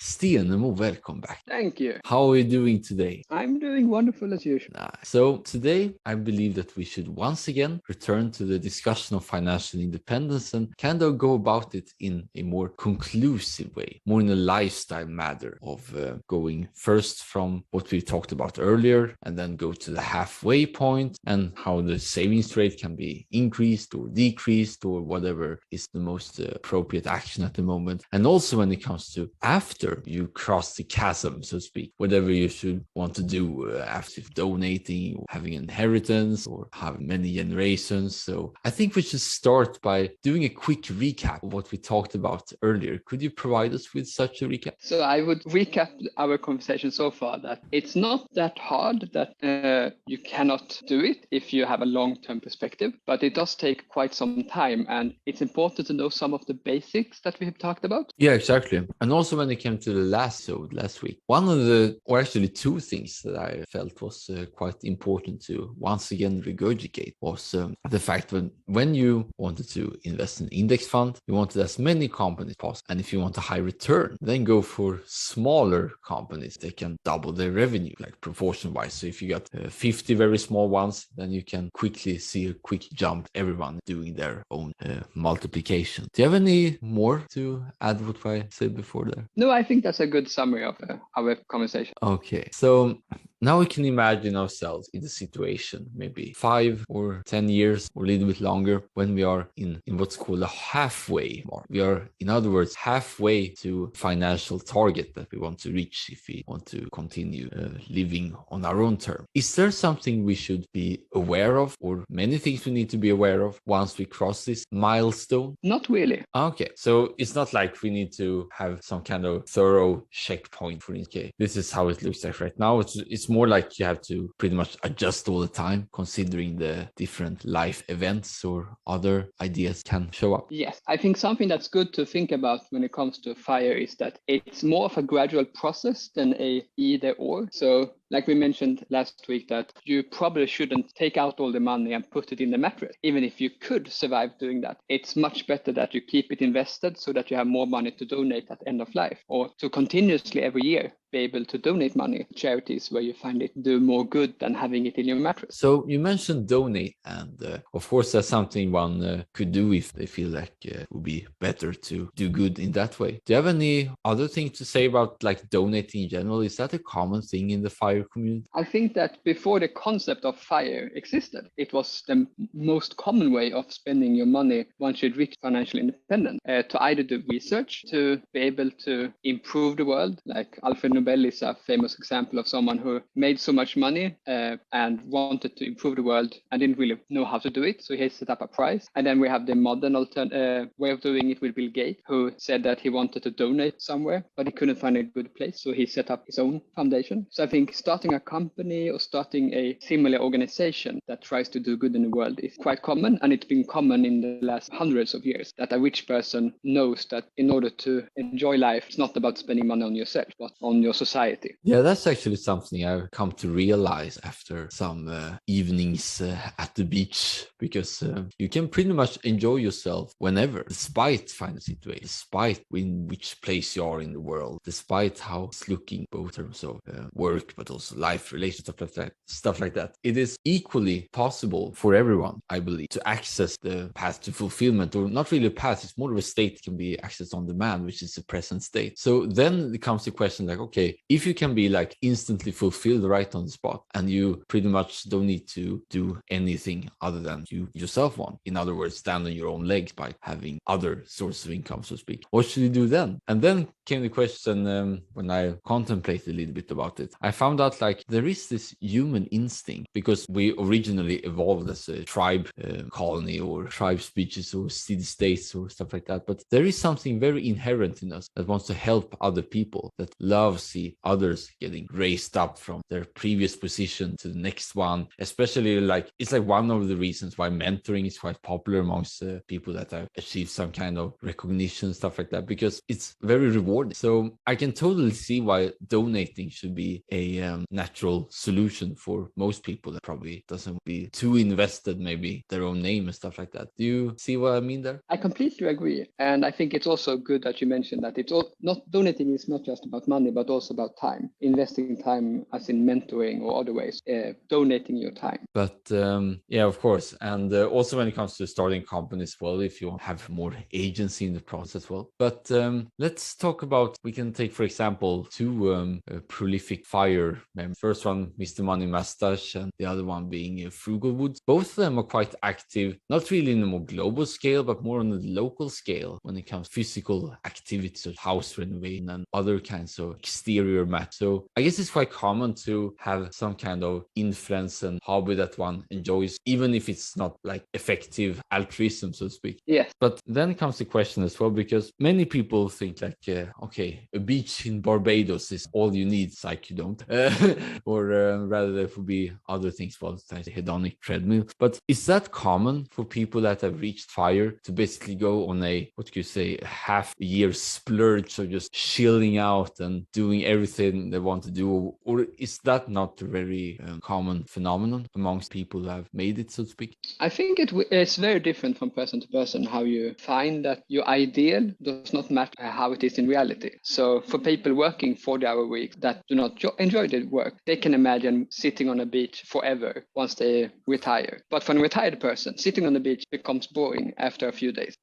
Stenemo, welcome back. Thank you. How are you doing today? I'm doing wonderful as usual. So today, I believe that we should once again return to the discussion of financial independence and kind of go about it in a more conclusive way, more in a lifestyle matter of going first from what we talked about earlier and then go to the halfway point and how the savings rate can be increased or decreased or whatever is the most appropriate action at the moment. And also when it comes to after you cross the chasm, so to speak, whatever you should want to do after donating or having inheritance or having many generations. So I think we should start by doing a quick recap of what we talked about earlier. Could you provide us with such a recap? So I would recap our conversation so far that it's not that hard that you cannot do it if you have a long-term perspective, but it does take quite some time, and it's important to know some of the basics that we have talked about. Yeah, exactly. And also when it came to the last week, one of the, or actually two things that I felt was quite important to once again regurgitate was the fact that when you wanted to invest in an index fund, you wanted as many companies as possible. And if you want a high return, then go for smaller companies that can double their revenue, like proportion wise. So if you got 50 very small ones, then you can quickly see a quick jump, everyone doing their own multiplication. Do you have any more to add what I said before there? No, I think that's a good summary of our conversation. Okay, so now we can imagine ourselves in the situation, maybe 5 or 10 years or a little bit longer, when we are in what's called a halfway mark. We are, in other words, halfway to financial target that we want to reach if we want to continue living on our own terms. Is there something we should be aware of, or many things we need to be aware of once we cross this milestone? Not really. Okay, so it's not like we need to have some kind of thorough checkpoint for each case. This is how it looks like right now. It's more like you have to pretty much adjust all the time, considering the different life events or other ideas can show up. Yes, I think something that's good to think about when it comes to FIRE is that it's more of a gradual process than a either or. So like we mentioned last week, that you probably shouldn't take out all the money and put it in the mattress. Even if you could survive doing that, it's much better that you keep it invested so that you have more money to donate at the end of life, or to continuously every year be able to donate money to charities where you find it do more good than having it in your mattress. So you mentioned donate, and of course that's something one could do if they feel like it would be better to do good in that way. Do you have any other thing to say about like donating in general? Is that a common thing in the FIRE community? I think that before the concept of FIRE existed, it was the most common way of spending your money once you'd reached financial independence, to either do research, to be able to improve the world. Like Alfred Nobel is a famous example of someone who made so much money and wanted to improve the world and didn't really know how to do it. So he set up a prize. And then we have the modern way of doing it with Bill Gates, who said that he wanted to donate somewhere, but he couldn't find a good place. So he set up his own foundation. So I think starting a company or starting a similar organization that tries to do good in the world is quite common. And it's been common in the last hundreds of years that a rich person knows that in order to enjoy life, it's not about spending money on yourself, but on your society. Yeah, that's actually something I've come to realize after some evenings at the beach, because you can pretty much enjoy yourself whenever, despite financial situation, despite in which place you are in the world, despite how it's looking, both in terms of work, but also life, relationships, stuff like that. It is equally possible for everyone, I believe, to access the path to fulfillment, or not really a path, it's more of a state can be accessed on demand, which is the present state. So then it comes to the question like, okay, if you can be like instantly fulfilled right on the spot, and you pretty much don't need to do anything other than you yourself want, in other words, stand on your own legs by having other sources of income, so to speak, what should you do then? And then came the question, when I contemplated a little bit about it, I found out like there is this human instinct, because we originally evolved as a tribe colony or tribe species or city states or stuff like that, but there is something very inherent in us that wants to help other people, that loves see others getting raised up from their previous position to the next one. Especially like it's like one of the reasons why mentoring is quite popular amongst people that have achieved some kind of recognition, stuff like that, because it's very rewarding rewarding. So I can totally see why donating should be a natural solution for most people that probably doesn't be too invested, maybe their own name and stuff like that. Do you see what I mean there? I completely agree. And I think it's also good that you mentioned that it's all not donating is not just about money, but also about time, investing time as in mentoring or other ways, donating your time. But yeah, of course. And also when it comes to starting companies, well, if you have more agency in the process, well. But let's talk about, we can take, for example, two prolific fire members. First one, Mr. Money Mustache, and the other one being Frugal Woods. Both of them are quite active, not really in a more global scale, but more on the local scale when it comes to physical activities, such house renovation and other kinds of exterior matters. So I guess it's quite common to have some kind of influence and hobby that one enjoys, even if it's not like effective altruism, so to speak. Yes. But then comes the question as well, because many people think like, okay, a beach in Barbados is all you need. It's like you don't. Or rather, there would be other things, well, like hedonic treadmill. But is that common for people that have reached fire to basically go on a, what could you say, half a year splurge of just chilling out and doing everything they want to do? Or is that not a very common phenomenon amongst people who have made it, so to speak? I think it's very different from person to person how you find that your ideal does not match how it is in reality. So for people working 40-hour weeks that do not enjoy their work, they can imagine sitting on a beach forever once they retire. But for a retired person, sitting on the beach becomes boring after a few days.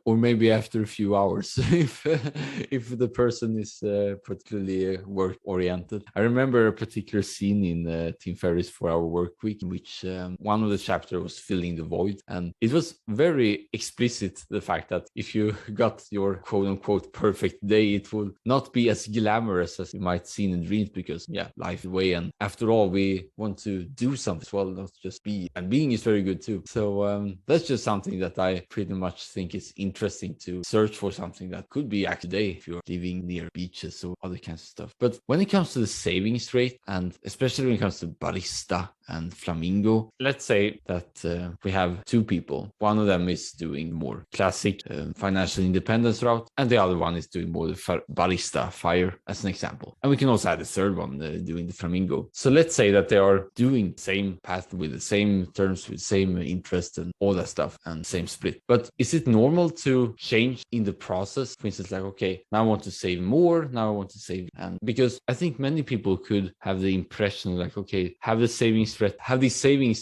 Or maybe after a few hours, if the person is particularly work oriented. I remember a particular scene in Tim Ferriss 4-Hour Workweek, in which one of the chapters was filling the void, and it was very explicit, the fact that if you got your quote unquote perfect day, it would not be as glamorous as you might see in dreams, because yeah, life is way, and after all, we want to do something as well, not just be, and being is very good too. So that's just something that I pretty much think is interesting to search for, something that could be active today if you're living near beaches or other kinds of stuff. But when it comes to the savings rate, and especially when it comes to barista and flamingo, let's say that we have two people. One of them is doing more classic financial independence route, and the other one is doing more the barista fire, as an example. And we can also add the third one doing the flamingo. So let's say that they are doing the same path with the same terms, with same interest and all that stuff, and same split. But is it normal to change in the process? For instance, like, okay, now I want to save more, now I want to save, and because I think many people could have the impression like, okay, have the savings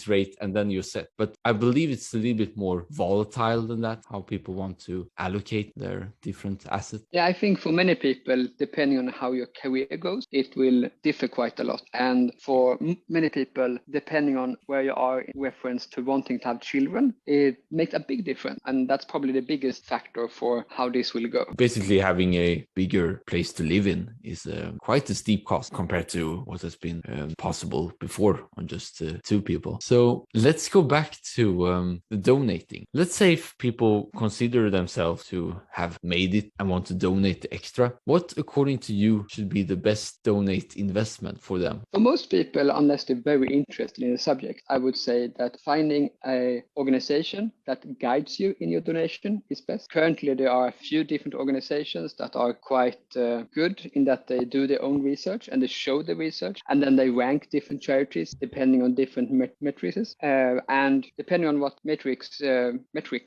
rate and then you're set. But I believe it's a little bit more volatile than that, how people want to allocate their different assets. Yeah, I think for many people, depending on how your career goes, it will differ quite a lot. And for many people, depending on where you are in reference to wanting to have children, it makes a big difference. And that's probably the biggest factor for how this will go. Basically, having a bigger place to live in is quite a steep cost compared to what has been possible before on just two people. So let's go back to the donating. Let's say if people consider themselves to have made it and want to donate the extra, what, according to you, should be the best donate investment for them? For most people, unless they're very interested in the subject, I would say that finding an organization that guides you in your donation is best. Currently, there are a few different organizations that are quite good in that they do their own research and they show the research, and then they rank different charities depending on different matrices. And depending on what metric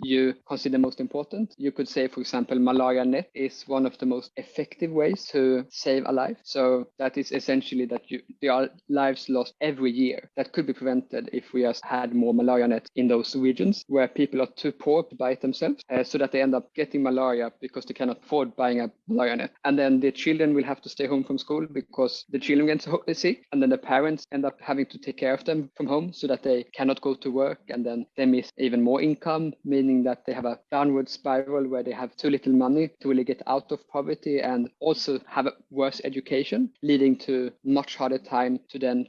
you consider most important, you could say, for example, malaria net is one of the most effective ways to save a life. So that is essentially that there are lives lost every year that could be prevented if we just had more malaria nets in those regions where people are too poor to buy it themselves, so that they end up getting malaria because they cannot afford buying a malaria net. And then the children will have to stay home from school because the children get sick, and then the parents end up having to take care of them from home so that they cannot go to work, and then they miss even more income, meaning that they have a downward spiral where they have too little money to really get out of poverty, and also have a worse education, leading to much harder time to then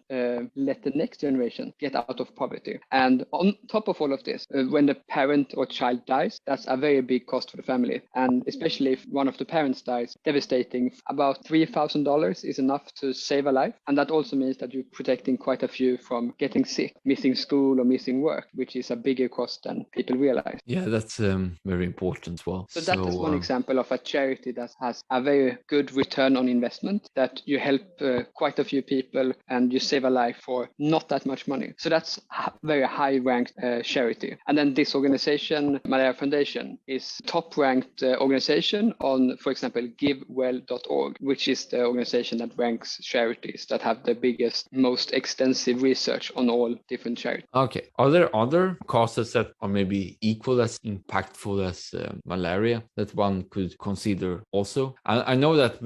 let the next generation get out of poverty. And on top of all of this, when the parent or child dies, that's a very big cost for the family. And especially if one of the parents dies, devastating. About $3,000 is enough to save a life. And that also means that you're protecting quite a few from from getting sick, missing school or missing work, which is a bigger cost than people realize. Yeah, that's very important as well. So that is one example of a charity that has a very good return on investment, that you help quite a few people and you save a life for not that much money. So that's a very high ranked charity. And then this organization, Malaria Foundation, is top ranked organization on, for example, givewell.org, which is the organization that ranks charities that have the biggest, most extensive research on all different charities. Okay. Are there other causes that are maybe equal as impactful as malaria that one could consider also? I know that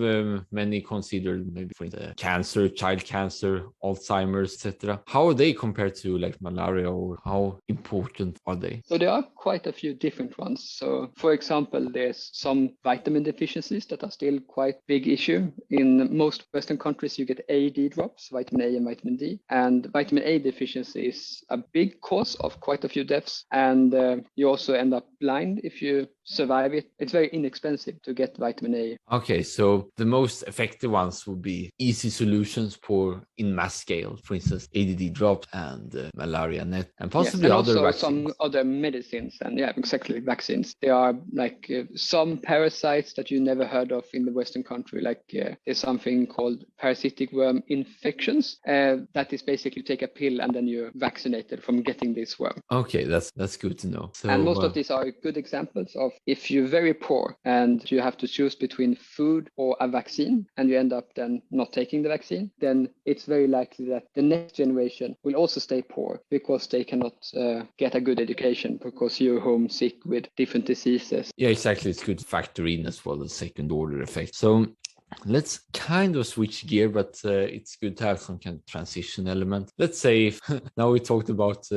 many consider maybe for instance, cancer, child cancer, Alzheimer's, etc. How are they compared to like malaria, or how important are they? So there are quite a few different ones. So for example, there's some vitamin deficiencies that are still quite big issue. In most Western countries, you get AD drops, vitamin A and vitamin D. And vitamin A deficiency is a big cause of quite a few deaths. And you also end up blind if you survive it. It's very inexpensive to get vitamin A. Okay, so the most effective ones would be easy solutions for in mass scale, for instance, ADD drops and malaria net, and possibly and other also vaccines. Some other medicines, and exactly, vaccines. There are like some parasites that you never heard of in the Western country, like there's something called parasitic worm infections. That is basically you take a pill and then you're vaccinated from getting this worm. Okay, that's good to know. So, and most of these are good examples of if you're very poor and you have to choose between food or a vaccine and you end up then not taking the vaccine, then it's very likely that the next generation will also stay poor because they cannot get a good education because you're home sick with different diseases. Yeah, exactly. It's good to factor in as well as second order effect. So let's kind of switch gear, but it's good to have some kind of transition element. Let's say if, now we talked about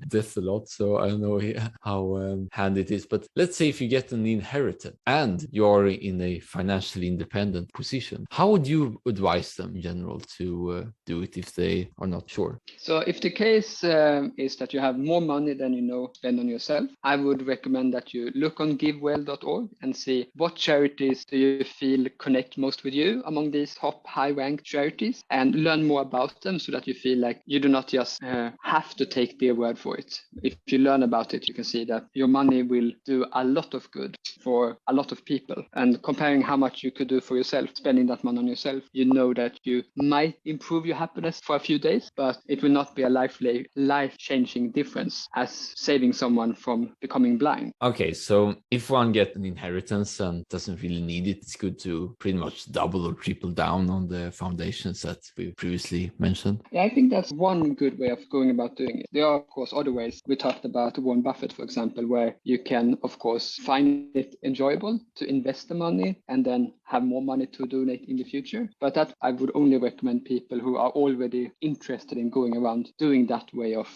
death a lot, so I don't know how handy it is, but let's say if you get an inheritance and you're in a financially independent position, how would you advise them in general to do it if they are not sure? So if the case is that you have more money than you spend on yourself, I would recommend that you look on givewell.org and see what charities do you feel connect most with you among these top high-ranked charities, and learn more about them so that you feel like you do not just have to take their word for it. If you learn about it, you can see that your money will do a lot of good for a lot of people. And comparing how much you could do for yourself, spending that money on yourself, you know that you might improve your happiness for a few days, but it will not be a life-changing difference as saving someone from becoming blind. Okay, so if one gets an inheritance and doesn't really need it, it's good to pretty much double or triple down on the foundations that we previously mentioned. Yeah, I think that's one good way of going about doing it. There are, of course, other ways. We talked about Warren Buffett, for example, where you can, of course, find it enjoyable to invest the money and then have more money to donate in the future. But that I would only recommend people who are already interested in going around doing that way of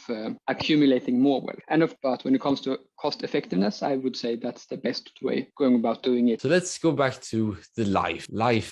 accumulating more wealth. But when it comes to cost effectiveness, I would say that's the best way going about doing it. So let's go back to the life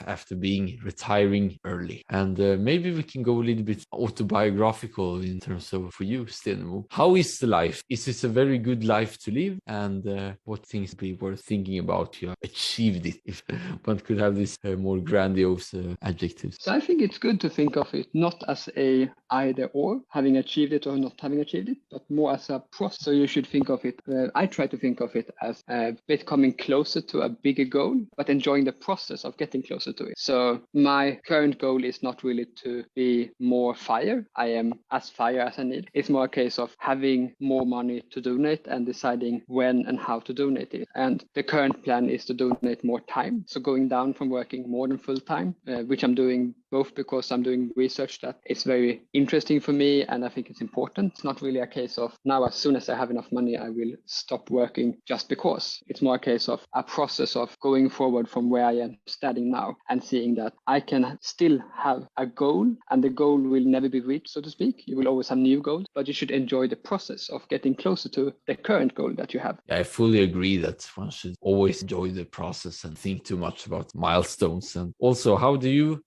after being retiring early. And maybe we can go a little bit autobiographical in terms of for you, Stenemo. How is the life? Is this a very good life to live? And what things be worth thinking about? You achieved it, if one could have this more grandiose adjectives. So I think it's good to think of it not as a either or, having achieved it or not having achieved it, but more as a process. So you should think of it, I try to think of it as a bit coming closer to a bigger goal, but enjoying the process of getting closer to it. So my current goal is not really to be more fire. I am as fire as I need. It's more a case of having more money to donate and deciding when and how to donate it. And the current plan is to donate more time. So going down from working more than full time, which I'm doing both because I'm doing research that is very interesting for me and I think it's important. It's not really a case of now as soon as I have enough money, I will stop working just because. It's more a case of a process of going forward from where I am standing now and seeing that I can still have a goal and the goal will never be reached, so to speak. You will always have new goals, but you should enjoy the process of getting closer to the current goal that you have. Yeah, I fully agree that one should always enjoy the process and think too much about milestones. And also, how do you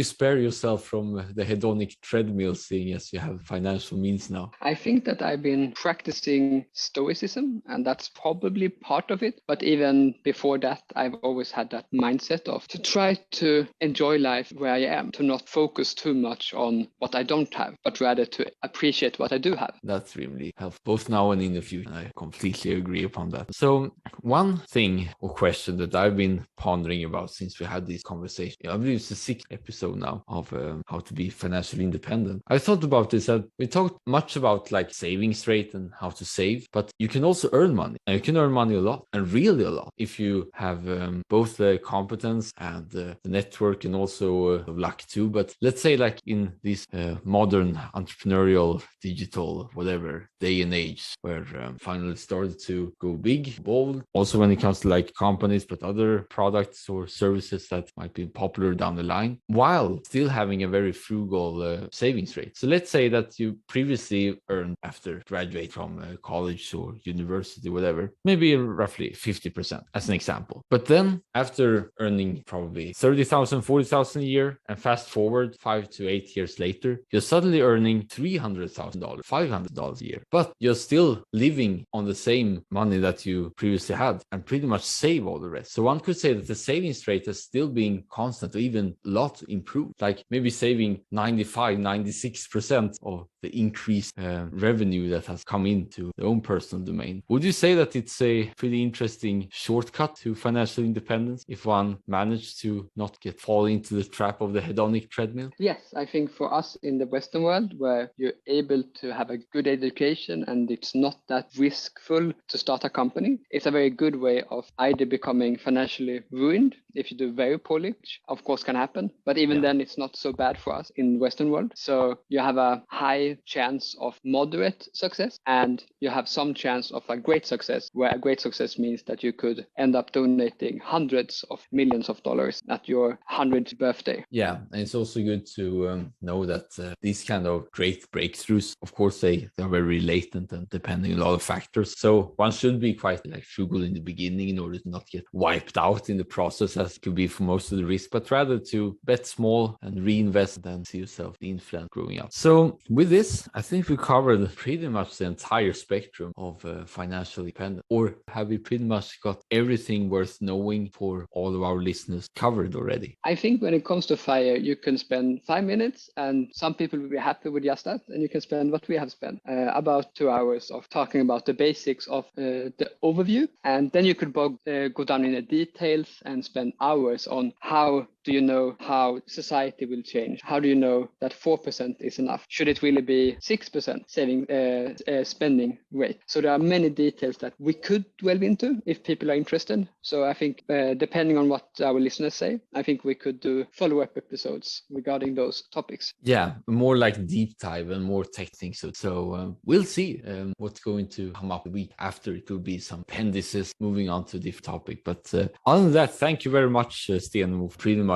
spare yourself from the hedonic treadmill, seeing as you have financial means now? I think that I've been practicing stoicism, and that's probably part of it. But even before that, I've always had that mindset of to try to enjoy life where I am, to not focus too much on what I don't have, but rather to appreciate what I do have. That's really helpful, both now and in the future. I completely agree upon that. So one thing or question that I've been pondering about since we had this conversation, I believe it's the 6th episode now of how to be financially independent. I thought about this, that we talked much about like savings rate and how to save, but you can also earn money, and you can earn money a lot, and really a lot, if you have both the competence and the network, and also luck too. But let's say like in this modern entrepreneurial digital whatever day and age, where finally started to go big, bold, also when it comes to like companies, but other products or services that might be popular down the line, while still having a very frugal savings rate. So let's say that you previously earned, after graduate from college or university, whatever, maybe roughly 50% as an example. But then after earning probably 30,000, 40,000 a year, and fast forward 5 to 8 years later, you're suddenly earning $300,000, $500 a year, but you're still living on the same money that you previously had, and pretty much save all the rest. So one could say that the savings rate has still been constant, or even a lot improved, like maybe saving 95, 96% of the increased revenue that has come into their own personal domain. Would you say that it's a pretty interesting shortcut to financial independence if one managed to not fall into the trap of the hedonic treadmill? Yes, I think for us in the Western world, where you're able to have a good education and it's not that riskful to start a company, it's a very good way of either becoming financially ruined if you do very poorly, which of course can happen, but even then it's not so bad for us in the Western world. So you have a high chance of moderate success, and you have some chance of a great success, where a great success means that you could end up donating hundreds of millions of dollars at your 100th birthday. Yeah, and it's also good to know that these kind of great breakthroughs, of course, they are very latent and depending on a lot of factors. So one should be quite like frugal in the beginning in order to not get wiped out in the process, as it could be for most of the risk, but rather to bet small and reinvest and see yourself the influence growing up. So with this, I think we covered pretty much the entire spectrum of financial independence. Or have we pretty much got everything worth knowing for all of our listeners covered already? I think when it comes to FIRE, you can spend 5 minutes, and some people will be happy with just that. And you can spend what we have spent, about 2 hours of talking about the basics of the overview. And then you could go down in the details and spend hours on how do you know how society will change? How do you know that 4% is enough? Should it really be 6% spending rate? So there are many details that we could delve into if people are interested. So I think depending on what our listeners say, I think we could do follow-up episodes regarding those topics. Yeah, more like deep dive and more tech things. So we'll see what's going to come up the week after. It will be some appendices moving on to a different topic. But other than that, thank you very much, Stenemo, for pretty much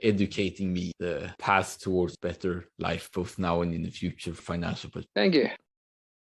educating me the path towards better life, both now and in the future, financial. Thank you.